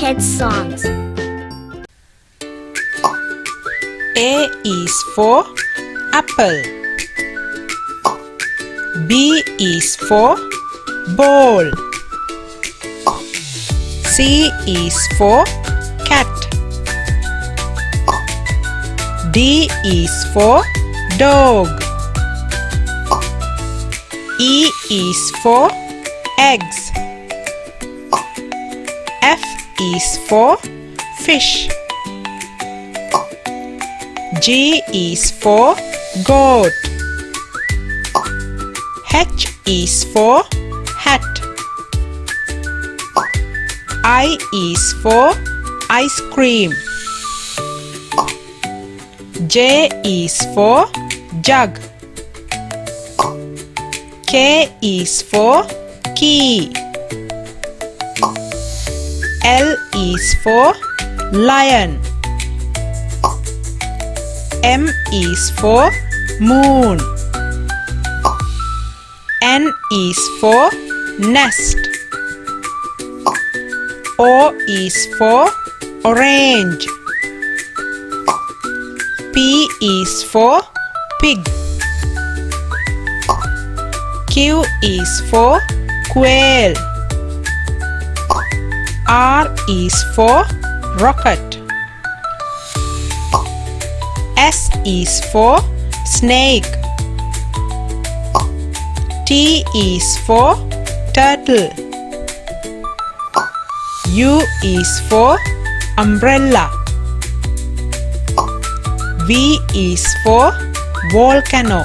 kids songs. A is for apple. B is for ball. C is for cat. D is for dog. E is for eggs. F is for fish. G is for goat. H is for hat. I is for ice cream. J is for jug. K is for key. L is for lion. M is for moon. N is for nest. O is for orange. P is for pig. Q is for quail. R is for rocket. S is for snake. T is for turtle. U is for umbrella. V is for volcano.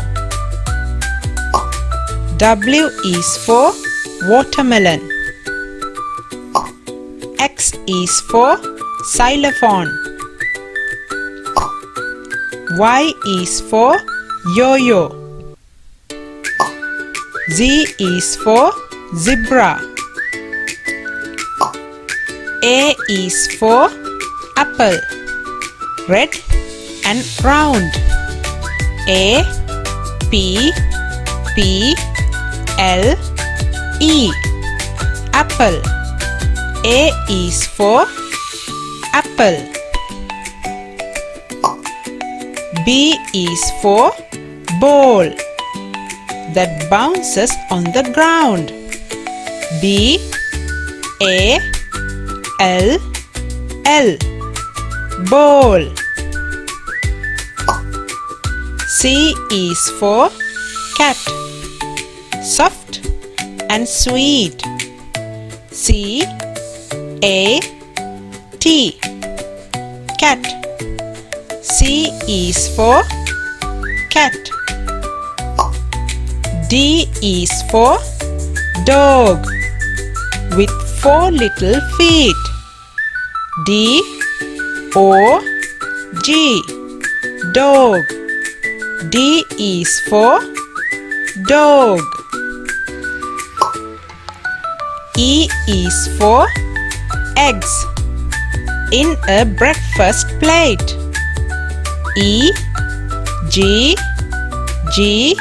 W is for watermelon. X is for xylophone. Y is for yo-yo. Z is for zebra. A is for apple, red and round. A, P, P, L, E, apple. A is for apple. B is for ball that bounces on the ground. B, A, L, L, ball. C is for cat, soft and sweet. C, A, T, cat. C is for cat. D is for dog with 4 little feet. D, O, G, dog. D is for dog. E is for eggs in a breakfast plate. E, G, G,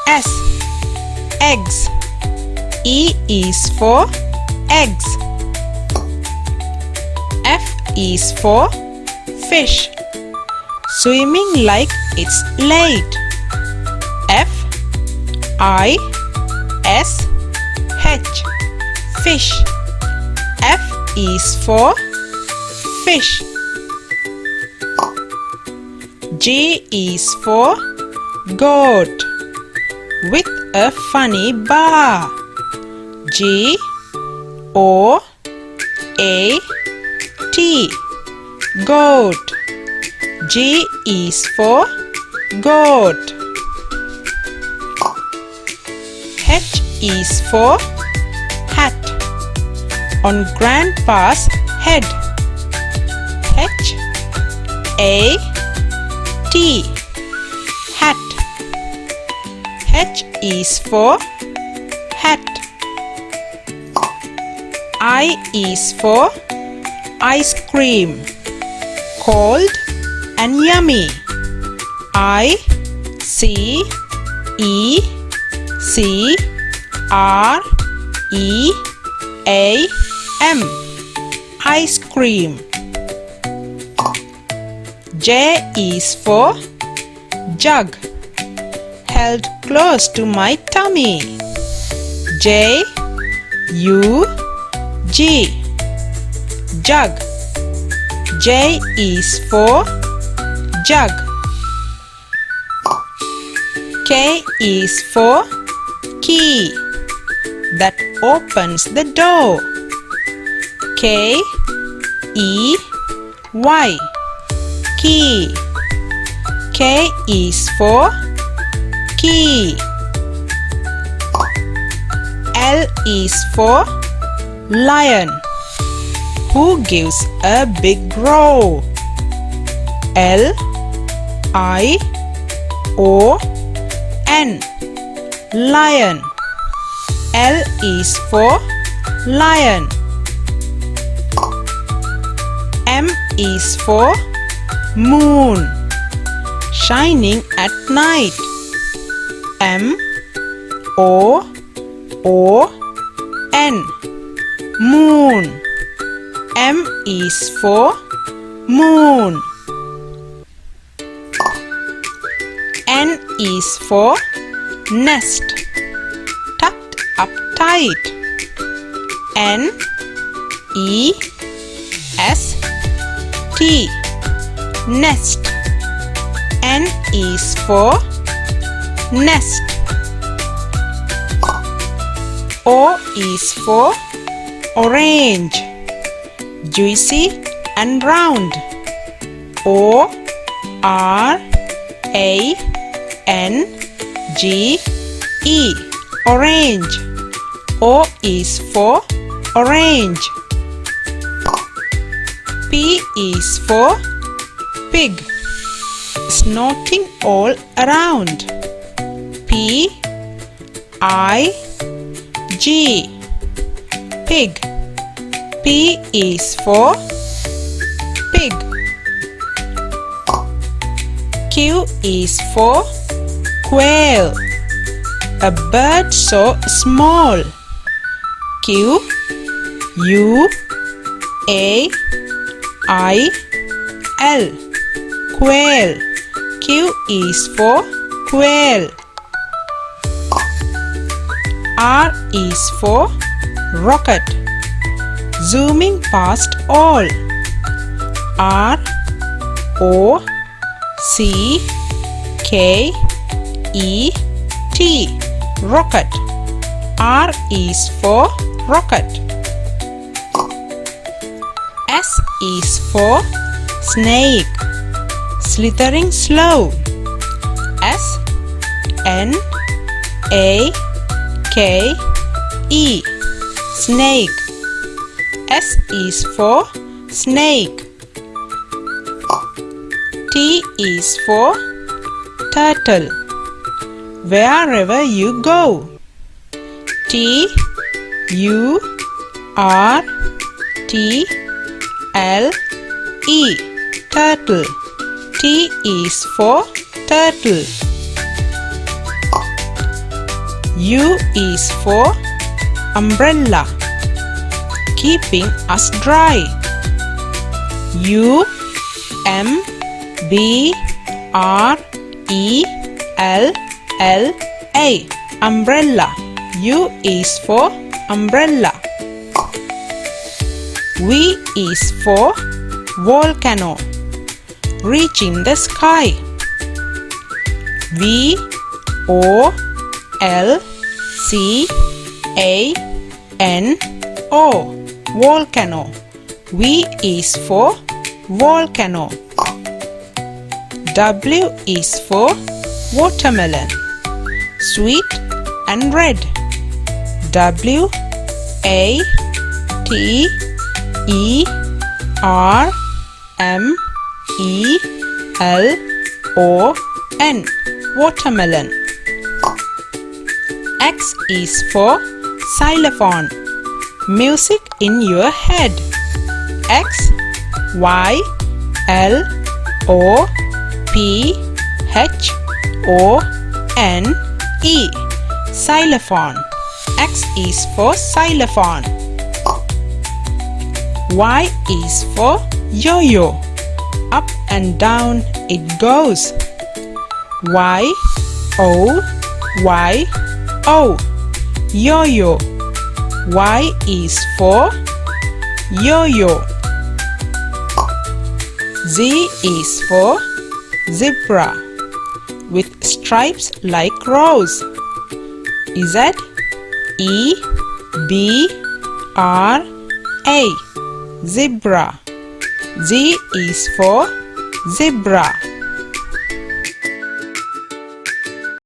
S, eggs. E is for eggs. F is for fish, swimming like it's late. F, I, S, H, fish. F is for fish. G is for goat with a funny bar. G, O, A, T, goat. G is for goat. H is for hat on Grandpa's head. H, A, T, hat. H is for hat. I is for ice cream, cold and yummy. I, C, E, C, R, E, A, M, ice cream. J is for jug, held close to my tummy. J U G, jug. J is for jug. K is for key that opens the door. K E Y, key. K is for key. L is for lion, who gives a big roar. L I O N, lion. L is for lion. M is for moon, shining at night. M O N, moon. M is for moon. N is for nest, tucked up tight. N E S T, nest. N is for nest. O is for orange, juicy and round. O R A N G E, orange. O is for orange. P is for pig, snorting all around. P I G, pig. P is for pig. Q is for quail, a bird so small. Q U A I L, quail. Q is for quail. R is for rocket, zooming past all. R O C K E T, rocket. R is for rocket. S is for snake, slithering slow. S N A K E, snake. S is for snake. T is for turtle, wherever you go. T U R T L E, turtle. T is for turtle. U is for umbrella, keeping us dry. U M B R E L L A, umbrella. U is for umbrella. V is for volcano, reaching the sky. V O L C A N O, volcano. V is for volcano. W is for watermelon, sweet and red. W A T E R M E L O N, watermelon. X is for xylophone, music in your head. X Y L O P H O N E, xylophone. X is for xylophone. Y is for yo-yo. Up and down it goes. Y-O, Y-O, yo-yo. Y is for yo-yo. Z is for zebra with stripes like rose. Z, E, B, R, A, zebra. Z is for zebra.